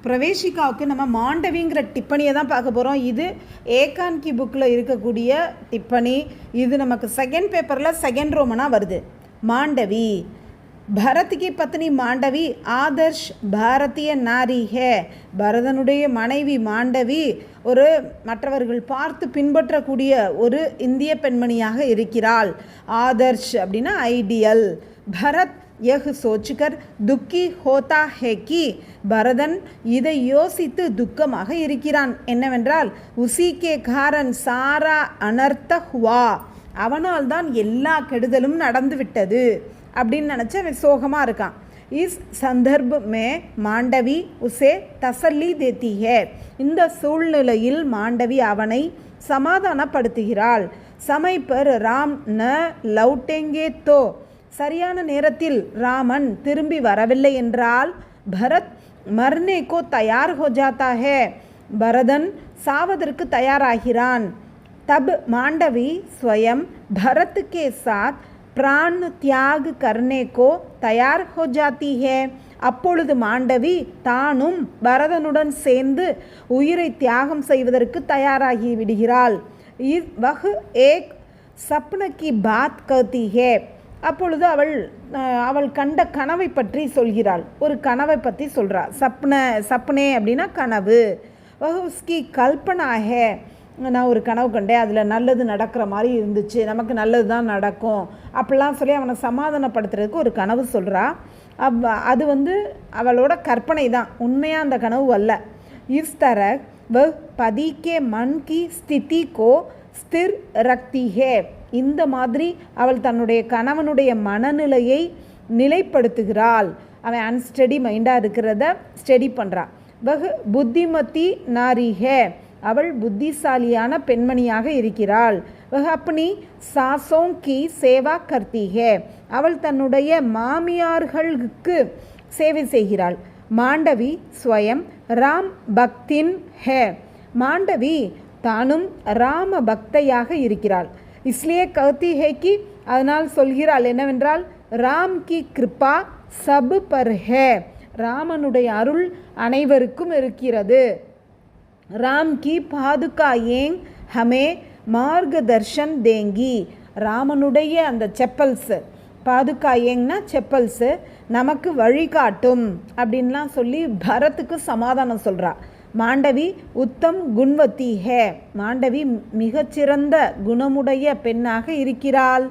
பிரவேசிகாவுக்கு நம்ம மாண்டவிங்கிற டிப்பணியை தான் பார்க்க போகிறோம். இது ஏகான்கி புக்கில் இருக்கக்கூடிய டிப்பணி. இது நமக்கு செகண்ட் பேப்பரில் செகண்ட் ரோமனாக வருது. மாண்டவி, பரத் கி பத்னி மாண்டவி ஆதர்ஷ் பாரதிய நாரி ஹே. பரதனுடைய மனைவி மாண்டவி ஒரு மற்றவர்கள் பார்த்து பின்பற்றக்கூடிய ஒரு இந்திய பெண்மணியாக இருக்கிறாள். ஆதர்ஷ் அப்படின்னா ஐடியல். பரத் यह सोचकर दुखी होता है कि பரதன் இதை யோசித்து துக்கமாக இருக்கிறான். என்னவென்றால் உசிக்கே காரன் சாரா அனர்த்த ஹுவா, அவனால் தான் எல்லா கெடுதலும் நடந்து விட்டது அப்படின்னு நினச்சி அவன் சோகமாக இருக்கான். இஸ் சந்தர்ப் மே மாண்டவி உசே தசல்லி தேத்தி ஹே. இந்த சூழ்நிலையில் மாண்டவி அவனை சமாதானப்படுத்துகிறாள். சமை பர் ராம் ந லௌட்டேங்கே தோ, சரியான நேரத்தில் ராமன் திரும்பி வரவில்லை என்றால் பரத் மர்னே கோ தயார் ஹோ ஜாத்தா ஹே, பரதன் சாவதற்கு தயாராகிறான். தப் மாண்டவி ஸ்வயம் பரத் கே சாத் பிரான் தியாக் கர்னே கோ தயார் ஹோ ஜாத்தி ஹே. அப்பொழுது மாண்டவி தானும் பரதனுடன் சேர்ந்து உயிரை தியாகம் செய்வதற்கு தயாராகி விடுகிறாள். வஹ் ஏக் சப்ன கி பாத் கர்த்தி ஹே. அப்பொழுது அவள் கண்ட கனவை பற்றி சொல்கிறாள். ஒரு கனவை பற்றி சொல்கிறாள். சப்னே அப்படின்னா கனவு. உஸ்கி கல்பனா ஹே, நான் ஒரு கனவு கண்டேன், அதில் நல்லது நடக்கிற மாதிரி இருந்துச்சு, நமக்கு நல்லது தான் நடக்கும் அப்படிலாம் சொல்லி அவனை சமாதானப்படுத்துறதுக்கு ஒரு கனவு சொல்கிறா. அது அவளோட கற்பனை தான், உண்மையாக அந்த கனவு அல்ல. இஸ் தரக் வஹ் பதி கே மன் கி ஸ்திதி கோ ஸ்திர் ரக்தி ஹே. இந்த மாதிரி அவள் தன்னுடைய கணவனுடைய மனநிலையை நிலைப்படுத்துகிறாள். அவன் அன்ஸ்டடி மைண்டாக இருக்கிறத ஸ்டடி பண்ணுறான். வஹ் புத்திமதி நாரி ஹே, அவள் புத்திசாலியான பெண்மணியாக இருக்கிறாள். வஹ் அப்னி சாசோங் கி சேவா கர்த்தி ஹே, அவள் தன்னுடைய மாமியார்களுக்கு சேவை செய்கிறாள். மாண்டவி ஸ்வயம் ராம் பக்தின் ஹே, மாண்டவி தானும் ராம பக்தையாக இருக்கிறாள். இஸ்லியே கர்த்தி ஹே கி, அதனால் சொல்கிறாள் என்னவென்றால் ராம் கி கிருபா சப் பர் ஹே, ராமனுடைய அருள் அனைவருக்கும் இருக்கிறது. ராம் கி பாதுகா ஏங் ஹமே மார்க தர்ஷன் தேங்கி, ராமனுடைய அந்த செப்பல்ஸு, பாதுகா ஏங்னா செப்பல்ஸு, நமக்கு வழிகாட்டும் அப்படின்லாம் சொல்லி பரத்துக்கு சமாதானம் சொல்கிறா. மாண்டவி உத்தம் குண்வதி ஹே, மாண்டவி மிகச்சிறந்த குணமுடைய பெண்ணாக இருக்கிறாள்.